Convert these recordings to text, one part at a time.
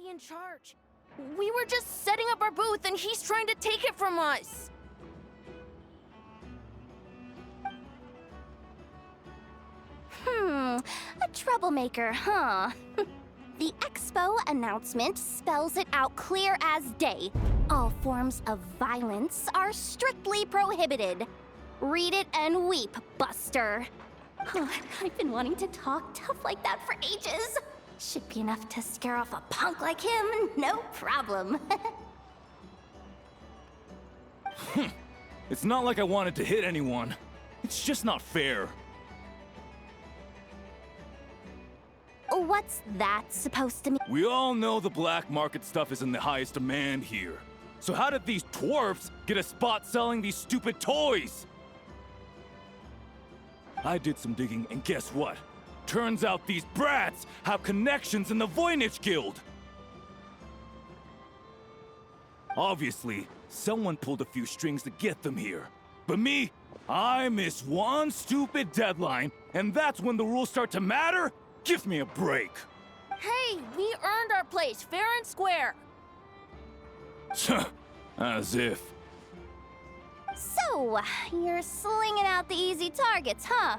be in charge? We were just setting up our booth and he's trying to take it from us! A troublemaker, huh? The expo announcement spells it out clear as day. All forms of violence are strictly prohibited. Read it and weep, Buster. I've been wanting to talk tough like that for ages. Should be enough to scare off a punk like him, no problem. It's not like I wanted to hit anyone. It's just not fair. What's that supposed to mean? We all know the black market stuff is in the highest demand here. So how did these dwarfs get a spot selling these stupid toys? I did some digging, and guess what? Turns out these brats have connections in the Voynich Guild. Obviously, someone pulled a few strings to get them here. But me, I miss one stupid deadline, and that's when the rules start to matter? Give me a break. Hey, we earned our place, fair and square. As if. So, you're slinging out the easy targets, huh?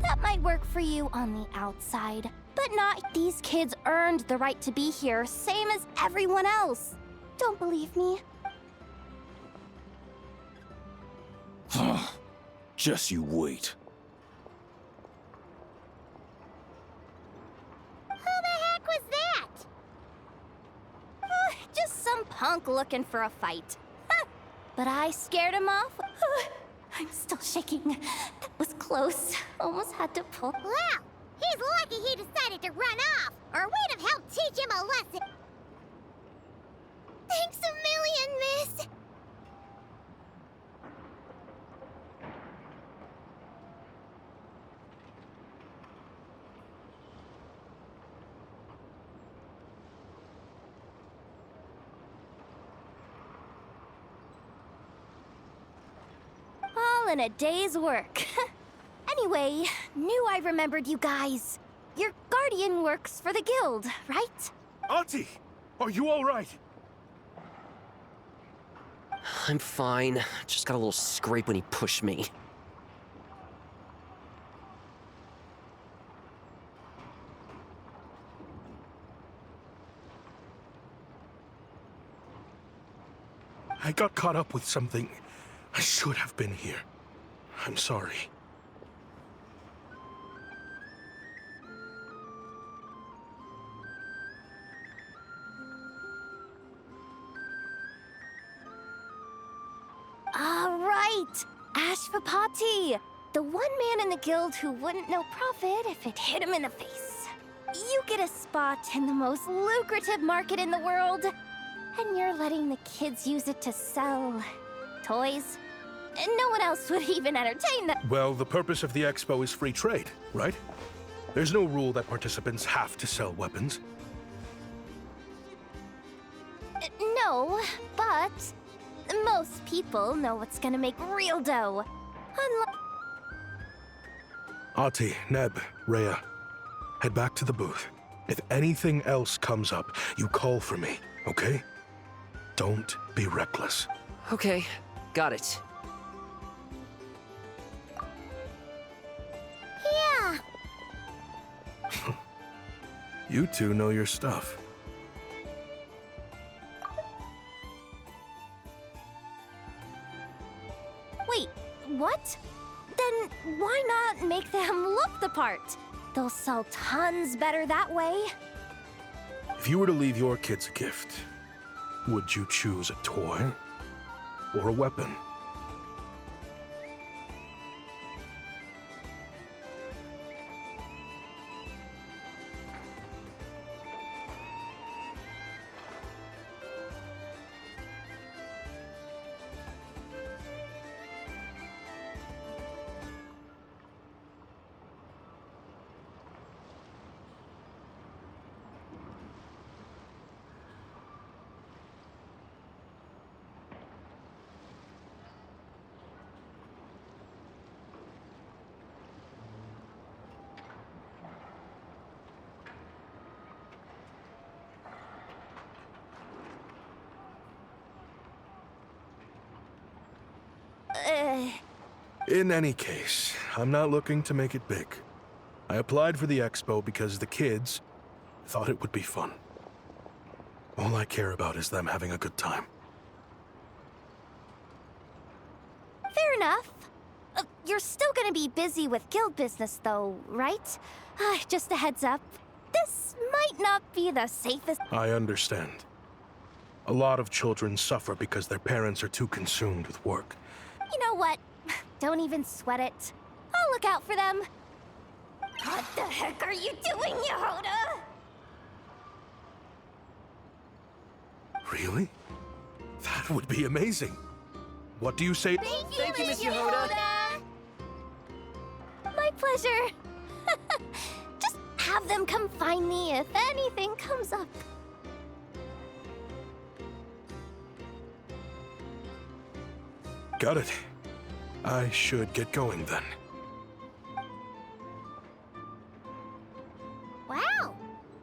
That might work for you on the outside, but not. These kids earned the right to be here, same as everyone else. Don't believe me? Just you wait. Was that? Just some punk looking for a fight. But I scared him off. I'm still shaking. That was close. Almost had to pull. Well, he's lucky he decided to run off, or we'd have helped teach him a lesson. Thanks a million, miss. All in a day's work. Anyway, knew I remembered you guys. Your guardian works for the guild, right? Auntie, are you all right? I'm fine. Just got a little scrape when he pushed me. I got caught up with something. I should have been here. I'm sorry. All right, Ashvapati, the one man in the guild who wouldn't know profit if it hit him in the face. You get a spot in the most lucrative market in the world, and you're letting the kids use it to sell toys. And no one else would even entertain them. Well, the purpose of the expo is free trade, right? There's no rule that participants have to sell weapons. No, but most people know what's gonna make real dough. Ati, Neb, Rhea, head back to the booth. If anything else comes up, you call for me, okay? Don't be reckless. Okay, got it. Yeah. You two know your stuff. Wait, what? Then why not make them look the part? They'll sell tons better that way. If you were to leave your kids a gift, would you choose a toy or a weapon? In any case, I'm not looking to make it big. I applied for the expo because the kids thought it would be fun. All I care about is them having a good time. Fair enough. You're still gonna be busy with guild business, though, right? Just a heads up. This might not be the safest. I understand. A lot of children suffer because their parents are too consumed with work. You know what? Don't even sweat it. I'll look out for them. What the heck are you doing, Yehoda? Really? That would be amazing. What do you say? Thank you, Miss Yehoda. My pleasure. Just have them come find me if anything comes up. Got it. I should get going then. Wow!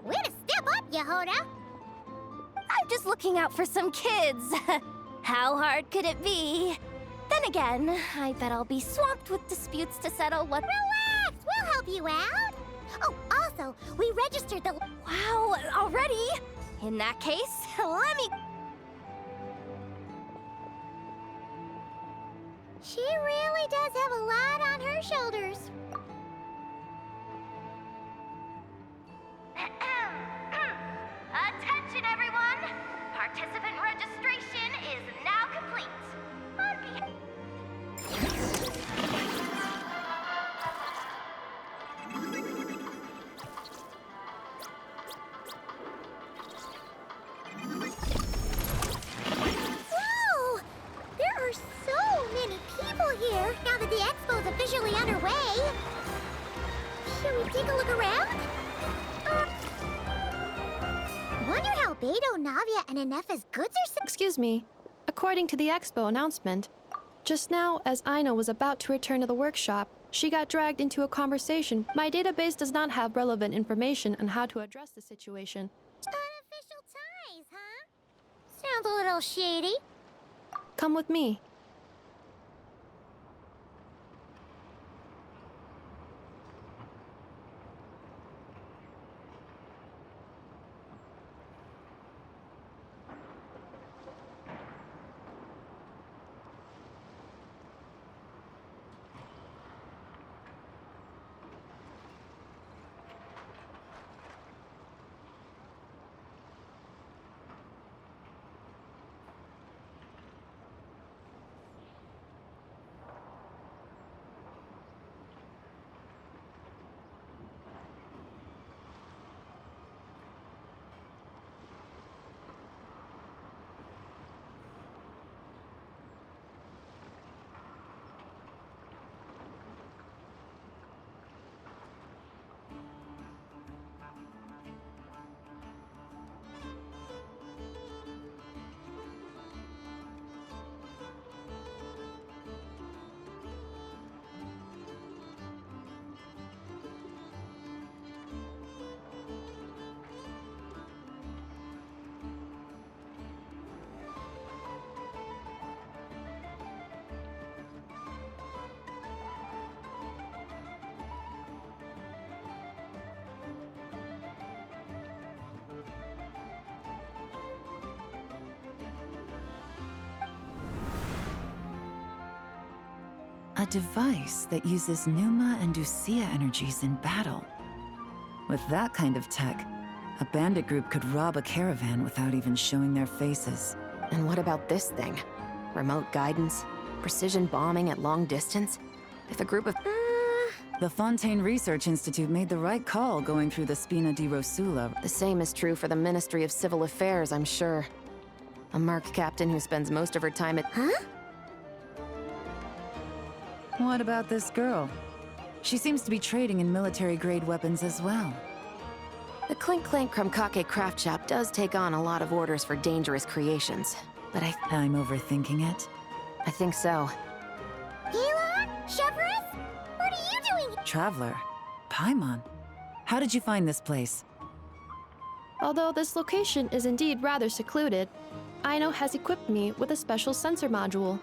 Way to step up, Yehoda! I'm just looking out for some kids. How hard could it be? Then again, I bet I'll be swamped with disputes to settle what. Relax! We'll help you out! Oh, also, we registered the... Wow, already? In that case, let me. She really does have a lot on her shoulders. Attention, everyone! Participant registration is now complete. Whoa! There are so many people here now that the expo's officially underway. Should we take a look around? Wonder how Beto, Navia, and Inef's goods are... Excuse me. According to the expo announcement, just now, as Aino was about to return to the workshop, she got dragged into a conversation. My database does not have relevant information on how to address the situation. Unofficial ties, huh? Sounds a little shady. Come with me. A device that uses Pneuma and Ducia energies in battle. With that kind of tech, a bandit group could rob a caravan without even showing their faces. And what about this thing? Remote guidance? Precision bombing at long distance? If a group of... The Fontaine Research Institute made the right call going through the Spina di Rosula. The same is true for the Ministry of Civil Affairs, I'm sure. A Merc captain who spends most of her time at... Huh? What about this girl? She seems to be trading in military-grade weapons as well. The Clink Clank Krumkake craft shop does take on a lot of orders for dangerous creations, but I'm overthinking it. I think so. Gaylon? Chevron? What are you doing? Traveler? Paimon? How did you find this place? Although this location is indeed rather secluded, Aino has equipped me with a special sensor module.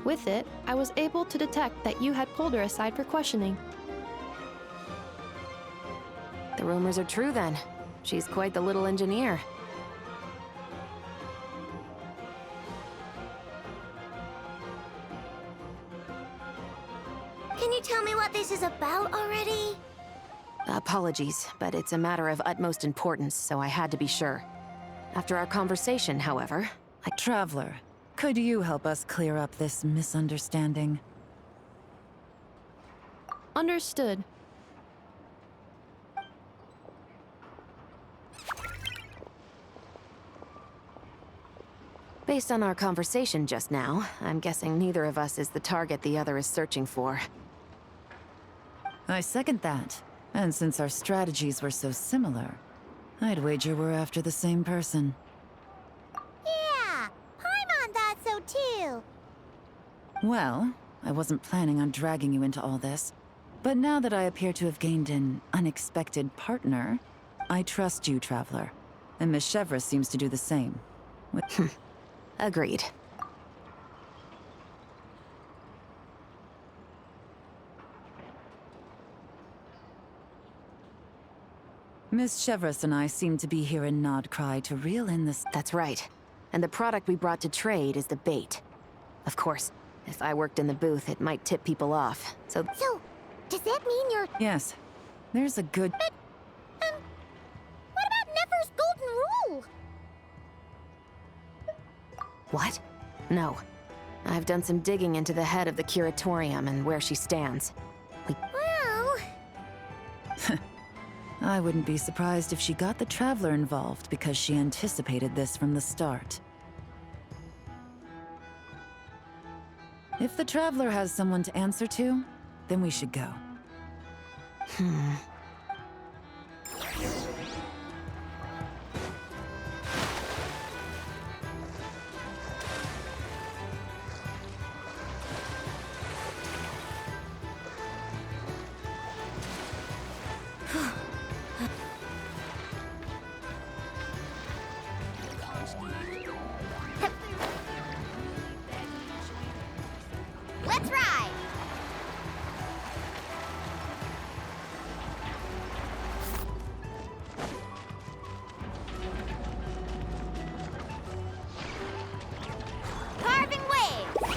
With it, I was able to detect that you had pulled her aside for questioning. The rumors are true then. She's quite the little engineer. Can you tell me what this is about already? Apologies, but it's a matter of utmost importance, so I had to be sure. After our conversation, however, Traveler, could you help us clear up this misunderstanding? Understood. Based on our conversation just now, I'm guessing neither of us is the target the other is searching for. I second that. And since our strategies were so similar, I'd wager we're after the same person. Yeah, Paimon thought so too. Well, I wasn't planning on dragging you into all this, but now that I appear to have gained an unexpected partner, I trust you, Traveler. And Miss Chevra seems to do the same. Agreed. Miss Chevras and I seem to be here in Nodcry to reel in this. That's right. And the product we brought to trade is the bait. Of course, if I worked in the booth, it might tip people off. So, Does that mean you're... Yes, there's a good. what about Nefer's golden rule? what? No. I've done some digging into the head of the curatorium and where she stands. Well... I wouldn't be surprised if she got the Traveler involved because she anticipated this from the start. If the Traveler has someone to answer to, then we should go. Let's ride! Carving waves!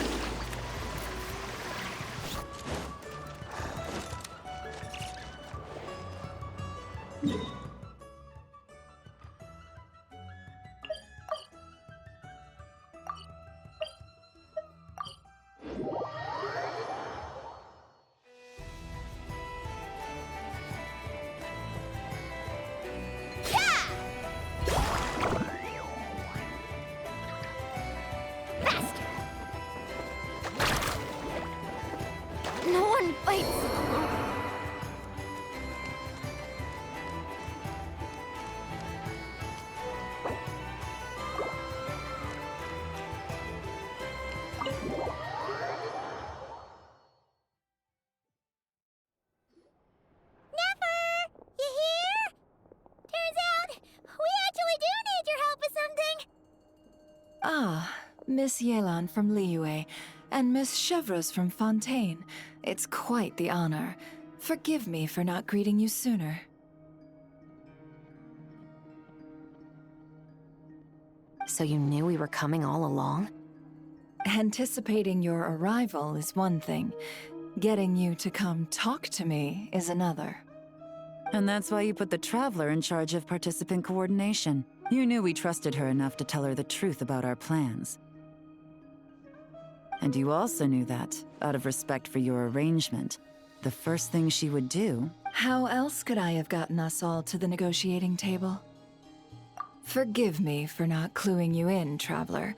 Faster! No one fights alone. Nefer! You here? Turns out, we actually do need your help with something. Ah, Miss Yelan from Liyue, and Miss Chevres from Fontaine. It's quite the honor. Forgive me for not greeting you sooner. So you knew we were coming all along? Anticipating your arrival is one thing. Getting you to come talk to me is another. And that's why you put the Traveler in charge of participant coordination. You knew we trusted her enough to tell her the truth about our plans. And you also knew that, out of respect for your arrangement, the first thing she would do... How else could I have gotten us all to the negotiating table? Forgive me for not cluing you in, Traveler.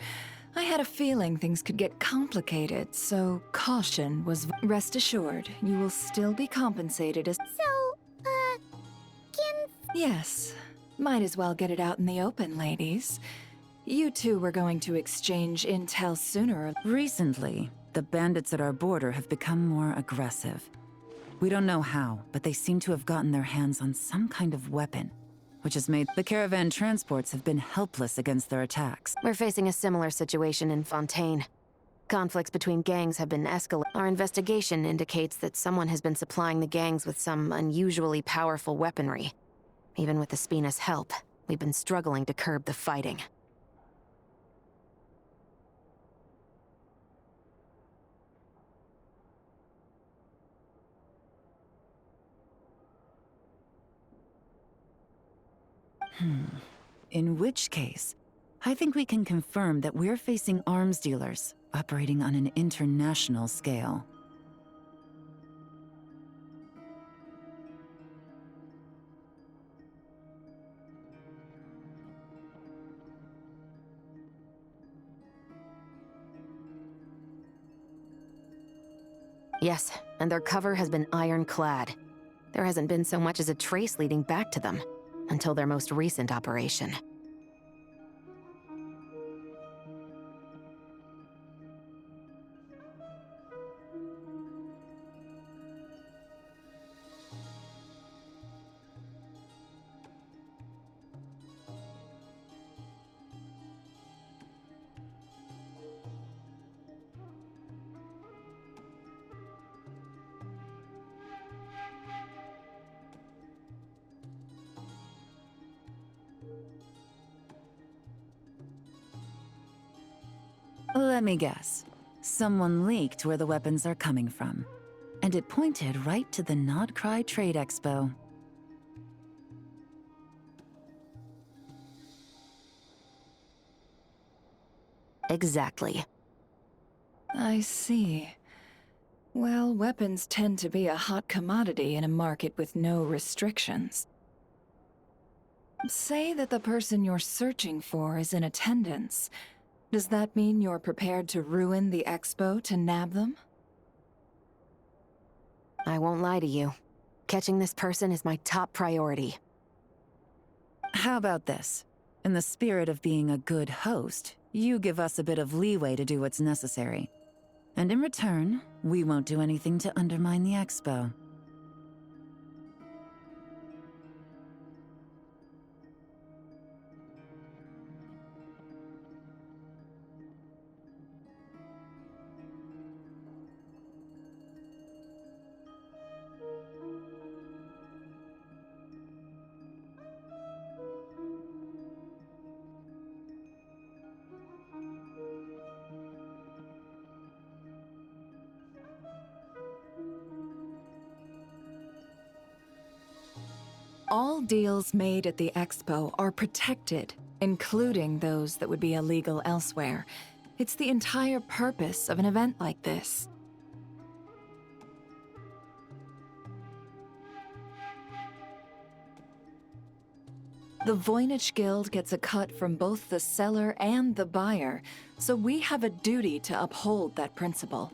I had a feeling things could get complicated, so caution was... Rest assured, you will still be compensated as... Yes. Might as well get it out in the open, ladies. You two were going to exchange intel sooner. Recently, the bandits at our border have become more aggressive. We don't know how, but they seem to have gotten their hands on some kind of weapon, which has made the caravan transports have been helpless against their attacks. We're facing a similar situation in Fontaine. Conflicts between gangs have been escalating. Our investigation indicates that someone has been supplying the gangs with some unusually powerful weaponry. Even with the Spina's help, we've been struggling to curb the fighting. In which case, I think we can confirm that we're facing arms dealers operating on an international scale. Yes, and their cover has been ironclad. There hasn't been so much as a trace leading back to them, until their most recent operation. Let me guess. Someone leaked where the weapons are coming from. And it pointed right to the Nodcry Trade Expo. Exactly. I see. Well, weapons tend to be a hot commodity in a market with no restrictions. Say that the person you're searching for is in attendance. Does that mean you're prepared to ruin the expo to nab them? I won't lie to you. Catching this person is my top priority. How about this? In the spirit of being a good host, you give us a bit of leeway to do what's necessary. And in return, we won't do anything to undermine the expo. All deals made at the expo are protected, including those that would be illegal elsewhere. It's the entire purpose of an event like this. The Voynich Guild gets a cut from both the seller and the buyer, so we have a duty to uphold that principle.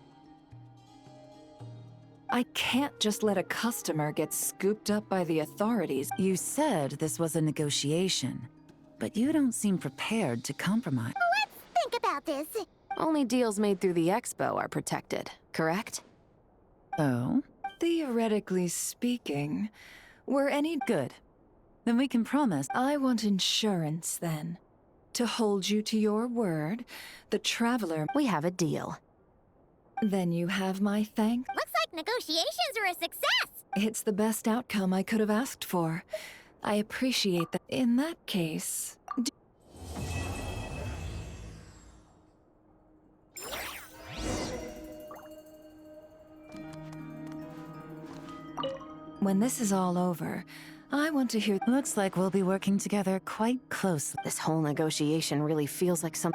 I can't just let a customer get scooped up by the authorities. You said this was a negotiation, but you don't seem prepared to compromise. Let's think about this. Only deals made through the expo are protected, correct? Oh? Theoretically speaking, were any Good. Then we can promise. I want insurance, then. To hold you to your word, the Traveler... We have a deal. Then you have my thanks. Looks like negotiations are a success. It's the best outcome I could have asked for. I appreciate that. In that case... When this is all over, I want to hear... Looks like we'll be working together quite closely. This whole negotiation really feels like some...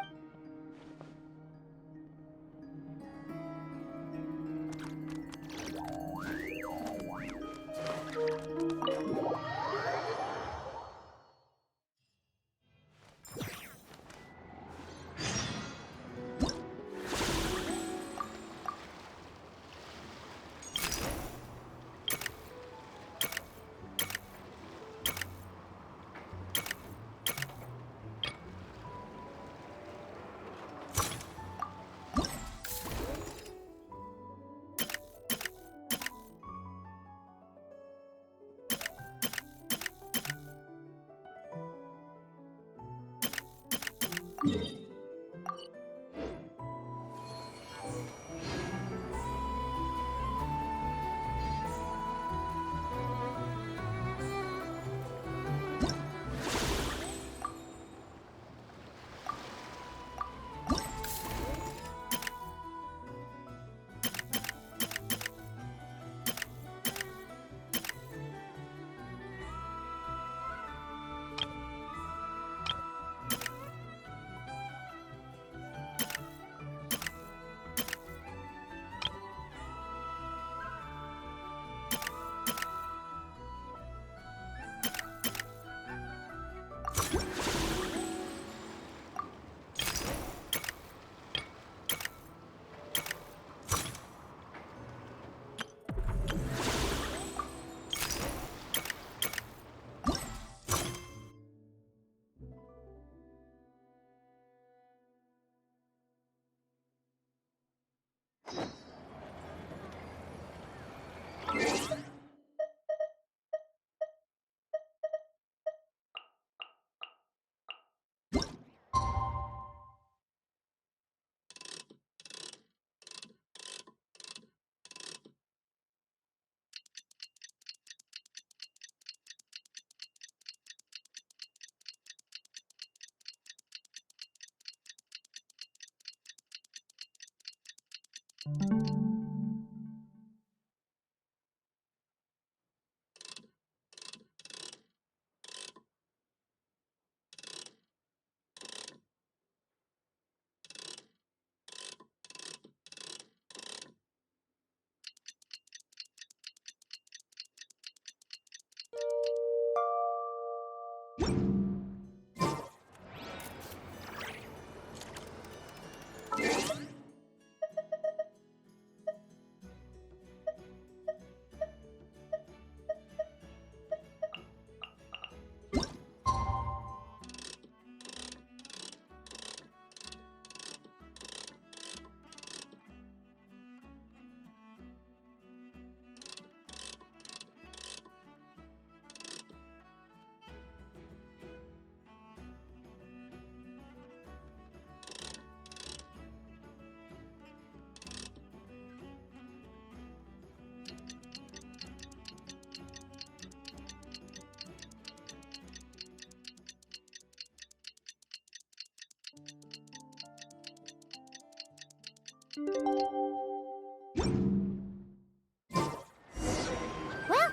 Well,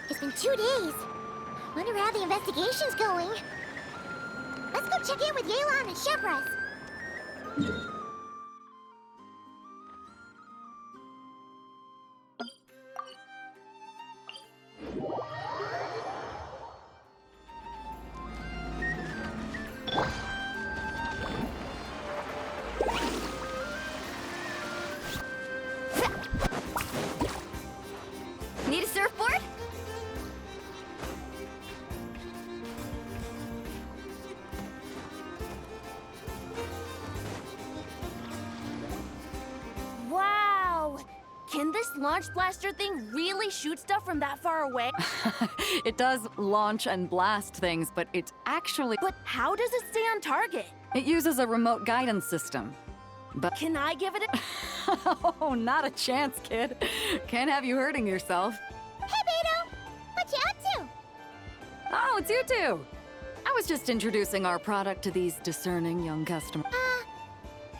it's been 2 days. Wonder how the investigation's going. Let's go check in with Yelan and Chevres. Need a surfboard? Wow! Can this launch blaster thing really shoot stuff from that far away? It does launch and blast things, but it's actually... But how does it stay on target? It uses a remote guidance system. But... Can I give it a... Oh, not a chance, kid. Can't have you hurting yourself. Hey, Beto! What you up to? Oh, it's you two. I was just introducing our product to these discerning young customers.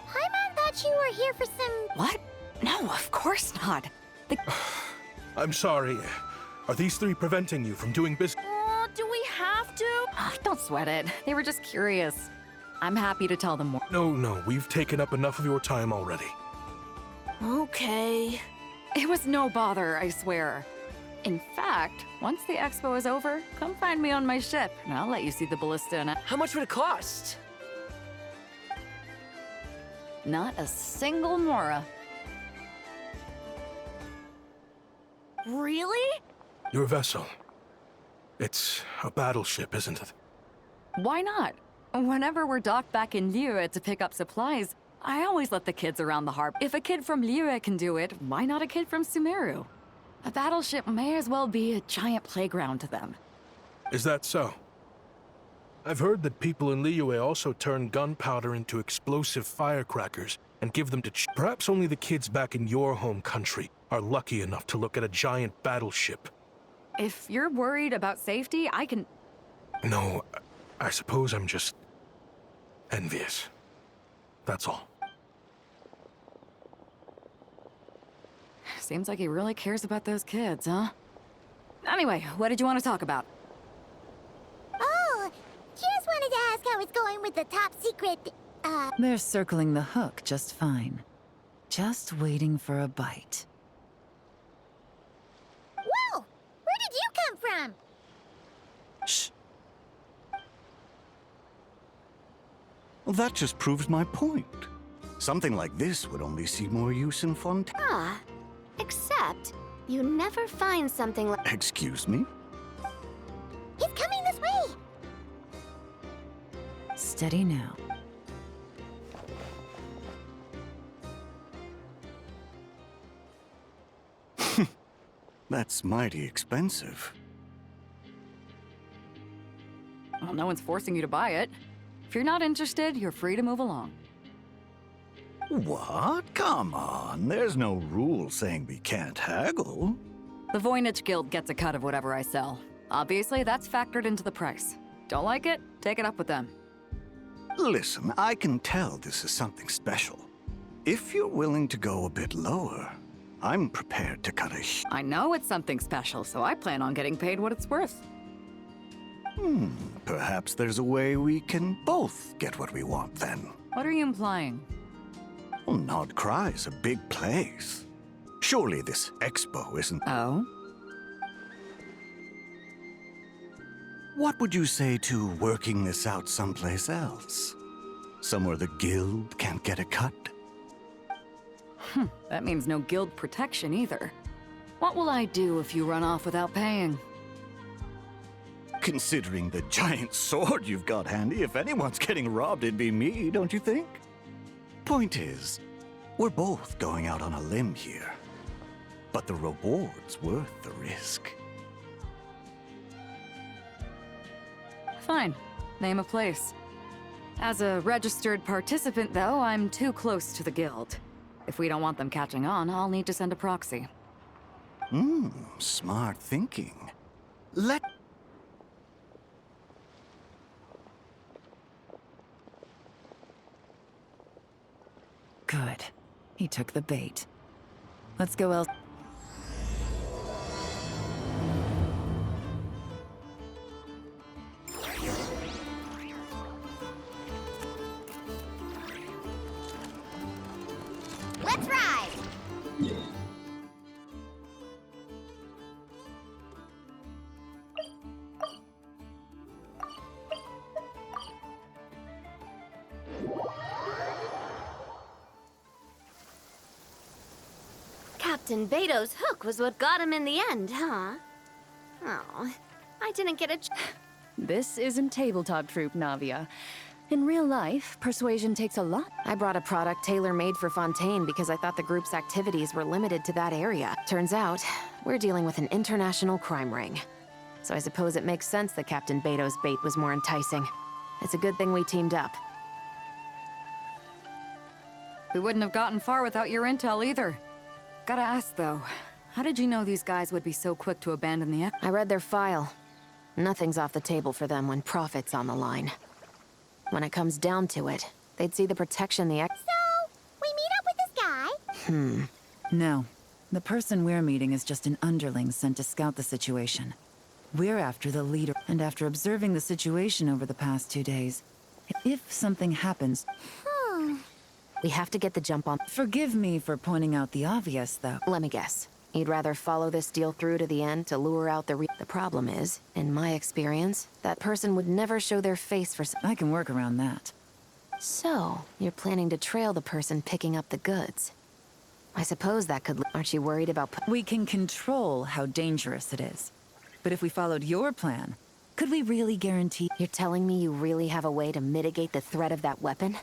Paimon thought you were here for some... What? No, of course not. I'm sorry. Are these three preventing you from doing business? Oh, do we have to? Don't sweat it. They were just curious. I'm happy to tell them more. No, we've taken up enough of your time already. Okay. It was no bother, I swear. In fact, once the expo is over, come find me on my ship, and I'll let you see the ballista in it. How much would it cost? Not a single mora. Really? Your vessel. It's a battleship, isn't it? Why not? Whenever we're docked back in Liyue to pick up supplies, I always let the kids around the harbor. If a kid from Liyue can do it, why not a kid from Sumeru? A battleship may as well be a giant playground to them. Is that so? I've heard that people in Liyue also turn gunpowder into explosive firecrackers and give them to perhaps only the kids back in your home country are lucky enough to look at a giant battleship. If you're worried about safety, I can... No, I suppose I'm just envious. That's all. Seems like he really cares about those kids, huh? Anyway, what did you want to talk about? Oh, just wanted to ask how it's going with the top secret, They're circling the hook just fine. Just waiting for a bite. Whoa! Where did you come from? Shh. Well, that just proves my point. Something like this would only see more use in Fontaine. Ah, except you never find something like... Excuse me? He's coming this way! Steady now. That's mighty expensive. Well, no one's forcing you to buy it. If you're not interested, you're free to move along. What? Come on. There's no rule saying we can't haggle. The Voynich Guild gets a cut of whatever I sell. Obviously, that's factored into the price. Don't like it? Take it up with them. Listen, I can tell this is something special. If you're willing to go a bit lower, I'm prepared to cut a I know it's something special, so I plan on getting paid what it's worth. Perhaps there's a way we can both get what we want then. What are you implying? Well, Nod Cry's a big place. Surely this expo isn't... Oh? What would you say to working this out someplace else? Somewhere the guild can't get a cut? That means no guild protection either. What will I do if you run off without paying? Considering the giant sword you've got handy, if anyone's getting robbed, it'd be me, don't you think? Point is, we're both going out on a limb here. But the reward's worth the risk. Fine. Name a place. As a registered participant, though, I'm too close to the guild. If we don't want them catching on, I'll need to send a proxy. Smart thinking. Good. He took the bait. Let's go else. Let's ride! Captain Beto's hook was what got him in the end, huh? Oh, I didn't get a This isn't tabletop troop, Navia. In real life, persuasion takes a lot. I brought a product tailor-made for Fontaine because I thought the group's activities were limited to that area. Turns out, we're dealing with an international crime ring. So I suppose it makes sense that Captain Beto's bait was more enticing. It's a good thing we teamed up. We wouldn't have gotten far without your intel either. Gotta ask, though, how did you know these guys would be so quick to abandon the I read their file. Nothing's off the table for them when profit's on the line. When it comes down to it, they'd see the protection the So, we meet up with this guy? No. The person we're meeting is just an underling sent to scout the situation. We're after the leader, and after observing the situation over the past 2 days, if something happens... We have to get the jump on. Forgive me for pointing out the obvious, though. Let me guess. You'd rather follow this deal through to the end to lure out the problem is, in my experience, that person would never show their face for I can work around that. So, you're planning to trail the person picking up the goods. I suppose that could... Aren't you worried about... We can control how dangerous it is. But if we followed your plan, could we really guarantee... You're telling me you really have a way to mitigate the threat of that weapon?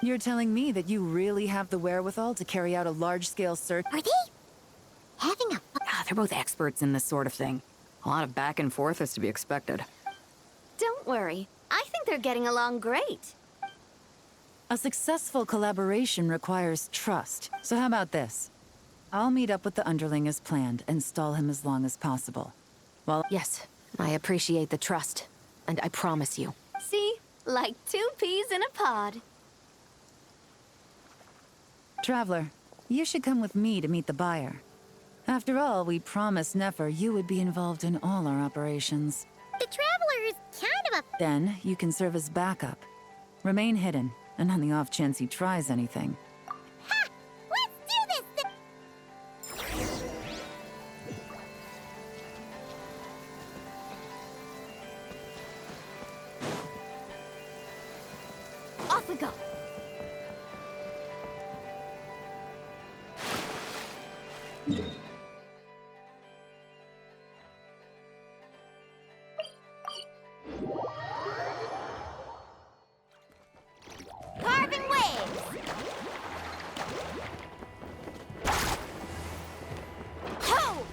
You're telling me that you really have the wherewithal to carry out a large-scale search? Are they having a... They're both experts in this sort of thing. A lot of back and forth is to be expected. Don't worry. I think they're getting along great. A successful collaboration requires trust. So how about this? I'll meet up with the underling as planned and stall him as long as possible. While... Yes, I appreciate the trust. And I promise you. See? Like 2 peas in a pod. Traveler, you should come with me to meet the buyer. After all, we promised Nefer you would be involved in all our operations. The Traveler is kind of a... Then, you can serve as backup. Remain hidden, and on the off chance he tries anything. Ha! Let's do this! Off we go. Carving waves! Ho!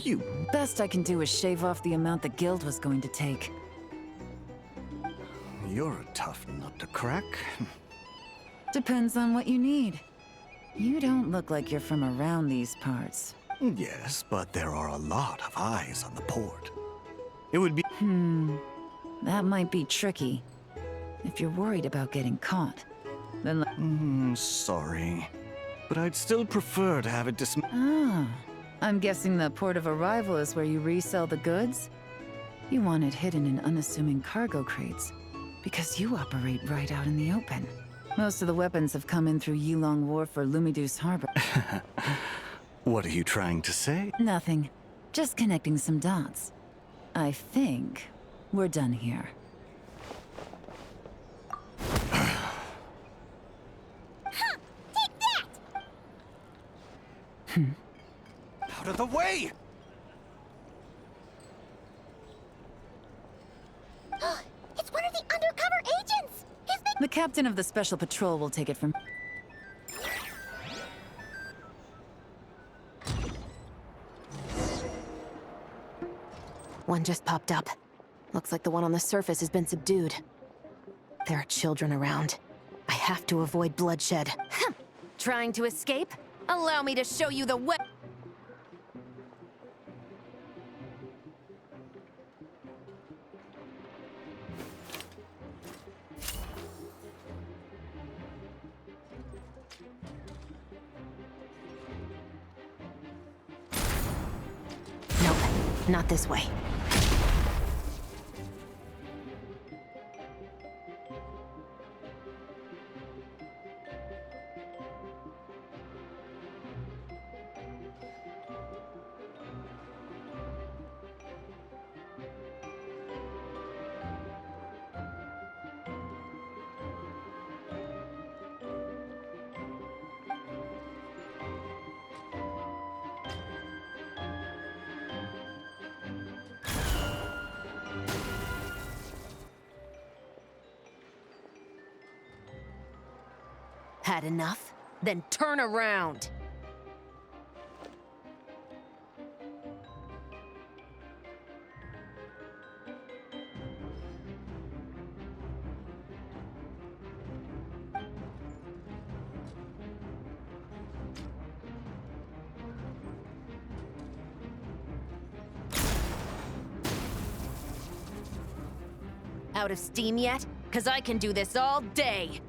You... Best I can do is shave off the amount the guild was going to take. You're a tough nut to crack. Depends on what you need. You don't look like you're from around these parts. Yes, but there are a lot of eyes on the port. It would be... That might be tricky. If you're worried about getting caught, then sorry. But I'd still prefer to have it Ah, I'm guessing the port of arrival is where you resell the goods? You want it hidden in unassuming cargo crates, because you operate right out in the open. Most of the weapons have come in through Yilong Wharf or Lumidus Harbor. What are you trying to say? Nothing. Just connecting some dots. I think we're done here. Take that! Out of the way! It's one of the undercover agents! His name... The captain of the Special Patrol will take it from... One just popped up. Looks like the one on the surface has been subdued. There are children around. I have to avoid bloodshed. Trying to escape? Allow me to show you the way. Nope, not this way. Had enough? Then turn around! Out of steam yet? 'Cause I can do this all day!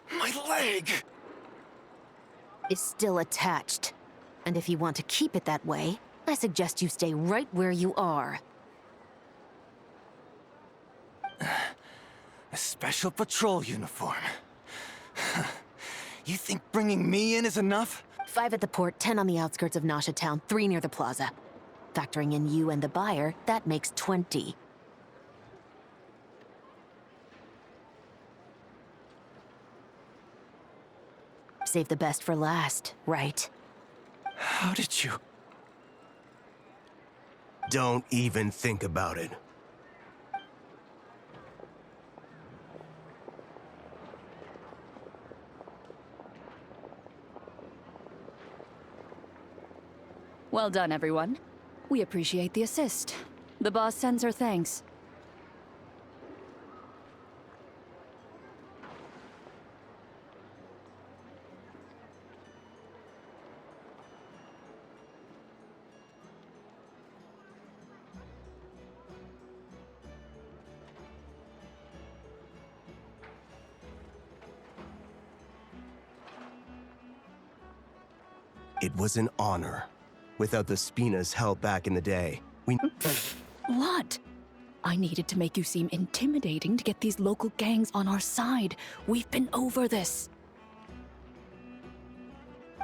My leg! Is still attached. And if you want to keep it that way, I suggest you stay right where you are. A special patrol uniform. You think bringing me in is enough? 5 at the port, 10 on the outskirts of Nasha Town, 3 near the plaza. Factoring in you and the buyer, that makes 20. Save the best for last, right? How did you... Don't even think about it. Well done, everyone. We appreciate the assist. The boss sends her thanks. It was an honor. Without the Spina's help back in the day, we... What? I needed to make you seem intimidating to get these local gangs on our side. We've been over this.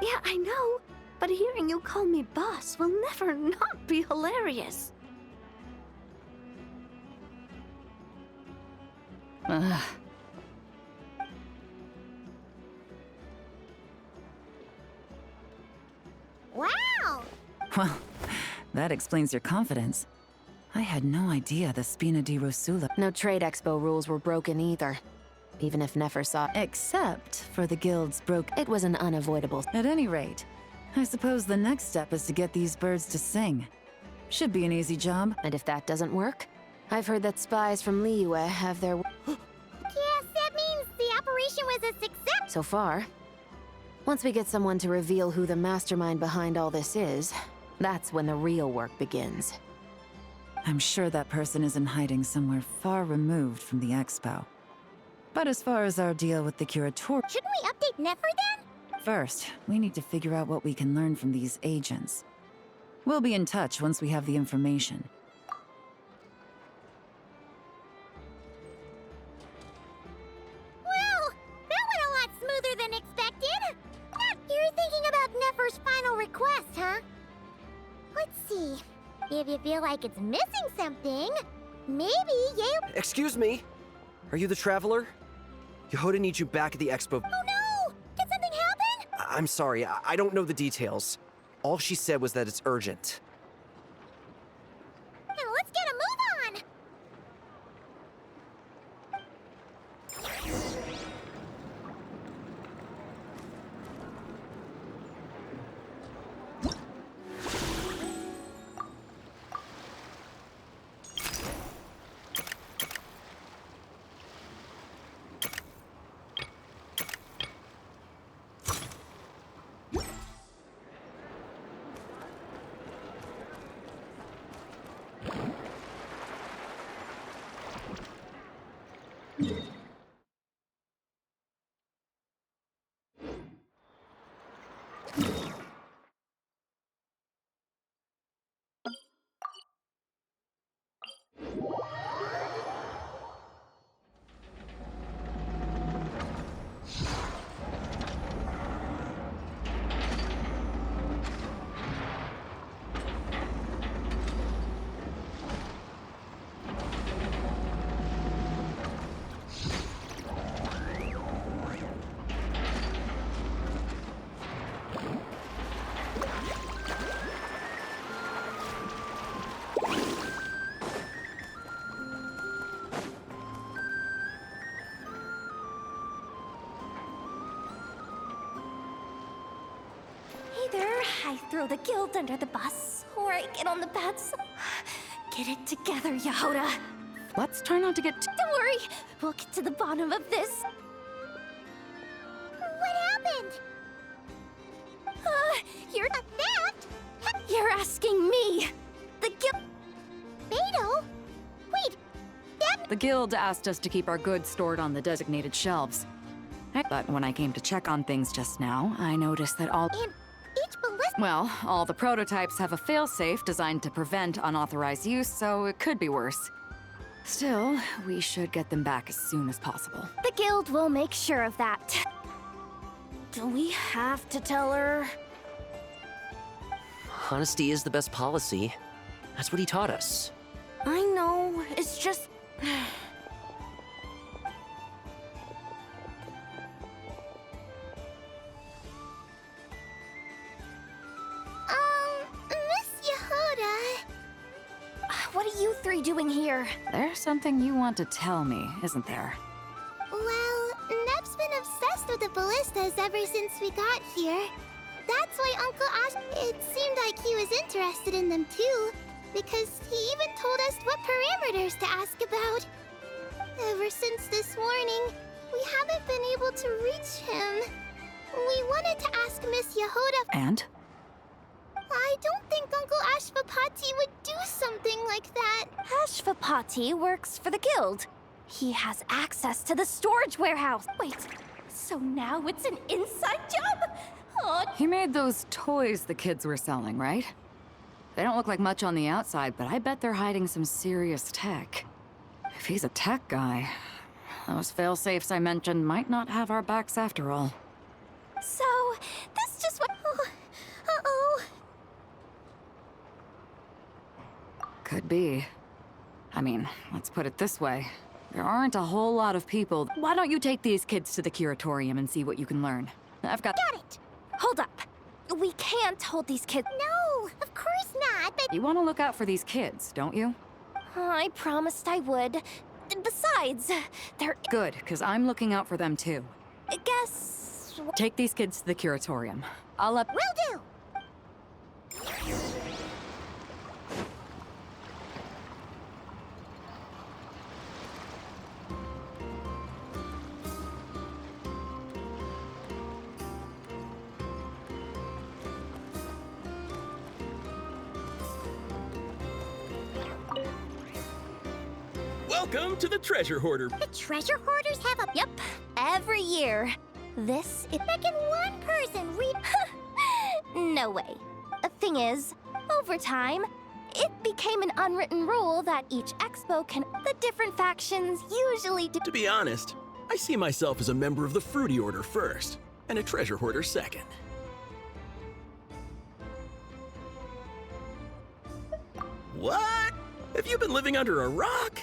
Yeah, I know. But hearing you call me boss will never not be hilarious. Ugh. Wow! Well, that explains your confidence. I had no idea the Spina di Rosula. No trade expo rules were broken either. Even if Nefer saw Except for the guild's it was an unavoidable. At any rate, I suppose the next step is to get these birds to sing. Should be an easy job. And if that doesn't work, I've heard that spies from Liyue have their Yes, that means the operation was a success! so far. Once we get someone to reveal who the mastermind behind all this is, that's when the real work begins. I'm sure that person is in hiding somewhere far removed from the expo. But as far as our deal with the Curator... Shouldn't we update Nefer then? First, we need to figure out what we can learn from these agents. We'll be in touch once we have the information. Well, that went a lot smoother than expected. You're thinking about Nefer's final request, huh? Let's see. If you feel like it's missing something, maybe you... Excuse me? Are you the Traveler? Yehoda needs you back at the expo. Oh no! Did something happen? I'm sorry, I don't know the details. All she said was that it's urgent. Now let's get a move on! Either I throw the guild under the bus, or I get on the bad side. Get it together, Yehoda. Let's try not to get Don't worry, we'll get to the bottom of this. What happened? You're A theft? You're asking me. The guild. Beto? Wait, that... The guild asked us to keep our goods stored on the designated shelves. But when I came to check on things just now, I noticed that all... And each ballista... Well, all the prototypes have a failsafe designed to prevent unauthorized use, so it could be worse. Still, we should get them back as soon as possible. The guild will make sure of that. Do we have to tell her? Honesty is the best policy. That's what he taught us. I know, it's just... Miss Yehoda... What are you three doing here? There's something you want to tell me, isn't there? Well, Neb's been obsessed with the ballistas ever since we got here. That's why Uncle Ash... It seemed like he was interested in them too, because he even told us what parameters to ask about. Ever since this morning, we haven't been able to reach him. We wanted to ask Miss Yehoda... And? I don't think Uncle Ashvapati would do something like that. Ashvapati works for the guild. He has access to the storage warehouse. Wait, so now it's an inside job? Oh, He made those toys the kids were selling, right? They don't look like much on the outside, but I bet they're hiding some serious tech. If he's a tech guy, those failsafes I mentioned might not have our backs after all. so that's just what... Uh-oh. Could be. I mean, let's put it this way. There aren't a whole lot of people. Why don't you take these kids to the curatorium and see what you can learn? I've got... Got it! Hold up. We can't hold these kids. No, of course not, but You want to look out for these kids, don't you? I promised I would. Besides, they're... Good, because I'm looking out for them too. Guess... Take these kids to the curatorium. I'll up... will do. Welcome to the Treasure Hoarder. The treasure hoarders have a... Yep, every year. This is... Can one person read... No way. The thing is, over time, it became an unwritten rule that each expo can... The different factions usually do... To be honest, I see myself as a member of the Fruity Order first, and a Treasure Hoarder second. What? Have you been living under a rock?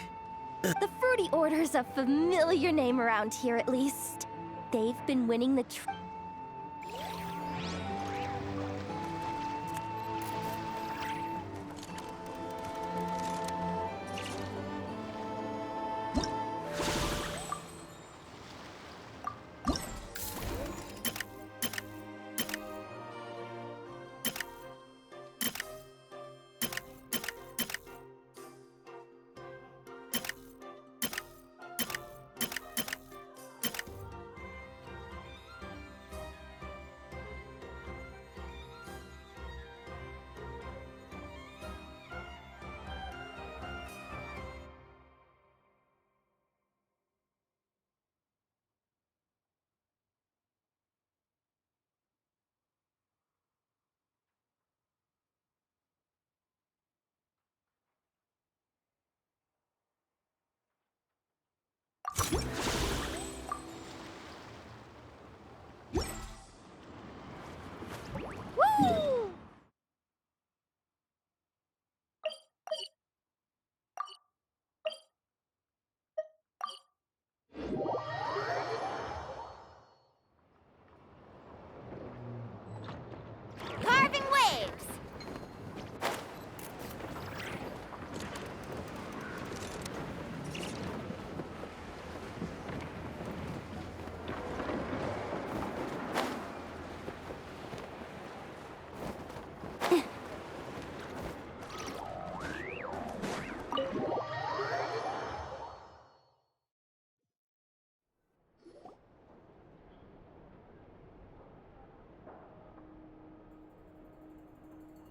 The Fruity Order's a familiar name around here, at least. They've been winning the... Woo! Carving waves!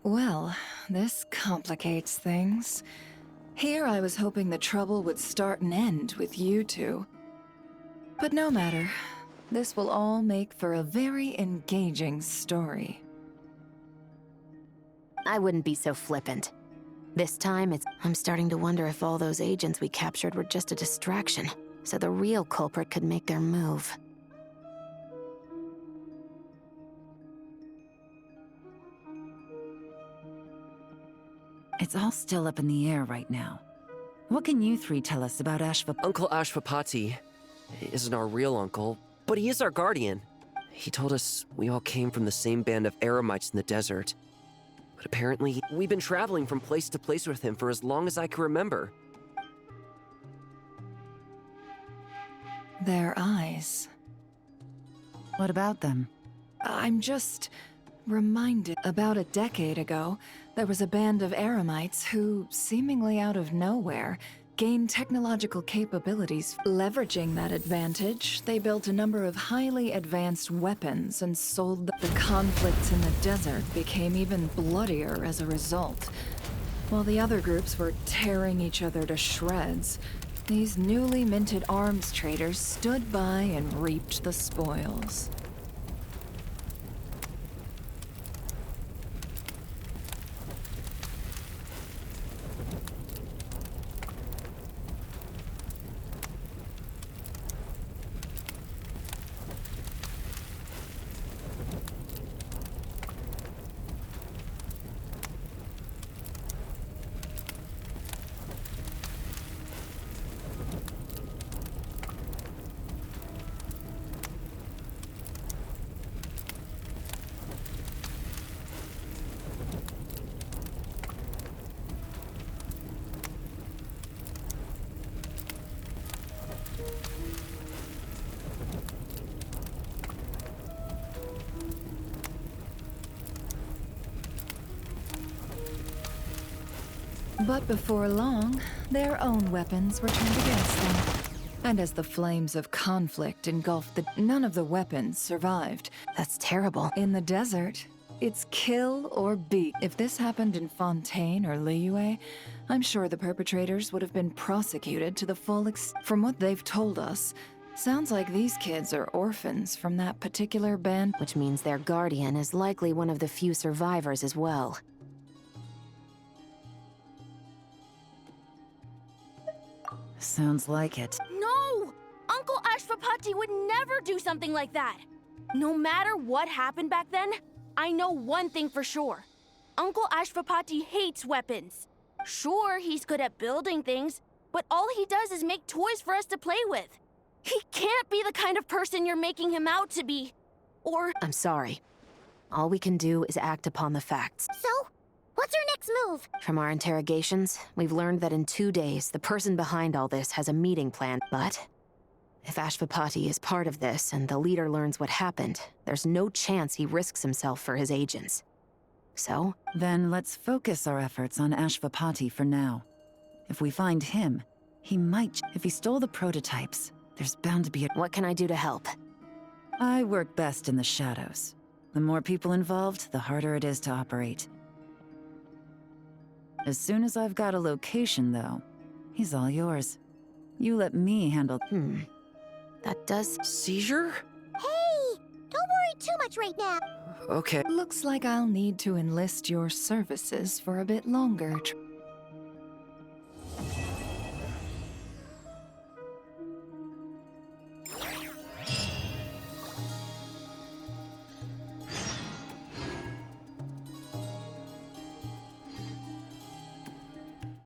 Well, this complicates things. Here I was hoping the trouble would start and end with you two. But no matter. This will all make for a very engaging story. I wouldn't be so flippant. This time, I'm starting to wonder if all those agents we captured were just a distraction, so the real culprit could make their move. It's all still up in the air right now. What can you three tell us about Uncle Ashvapati isn't our real uncle, but he is our guardian. He told us we all came from the same band of eremites in the desert. But apparently, we've been traveling from place to place with him for as long as I can remember. Their eyes. What about them? I'm just reminded about a decade ago, there was a band of eremites who, seemingly out of nowhere, gained technological capabilities. Leveraging that advantage, they built a number of highly advanced weapons and sold them. The conflicts in the desert became even bloodier as a result. While the other groups were tearing each other to shreds, these newly minted arms traders stood by and reaped the spoils. But before long, their own weapons were turned against them. And as the flames of conflict engulfed none of the weapons survived. That's terrible. In the desert, it's kill or be. If this happened in Fontaine or Liyue, I'm sure the perpetrators would have been prosecuted to the full From what they've told us, sounds like these kids are orphans from that particular band. Which means their guardian is likely one of the few survivors as well. Sounds like it. No! Uncle Ashvapati would never do something like that. No matter what happened back then, I know one thing for sure. Uncle Ashvapati hates weapons. Sure, he's good at building things, but all he does is make toys for us to play with. He can't be the kind of person you're making him out to be. Or... I'm sorry. All we can do is act upon the facts. So, what's our next move? From our interrogations, we've learned that in 2 days, the person behind all this has a meeting planned. But if Ashvapati is part of this and the leader learns what happened, there's no chance he risks himself for his agents. So? Then let's focus our efforts on Ashvapati for now. If we find him, he might... If he stole the prototypes, there's bound to be a... What can I do to help? I work best in the shadows. The more people involved, the harder it is to operate. As soon as I've got a location, though, he's all yours. You let me handle... That does... Seizure? Hey! Don't worry too much right now. Okay. Looks like I'll need to enlist your services for a bit longer.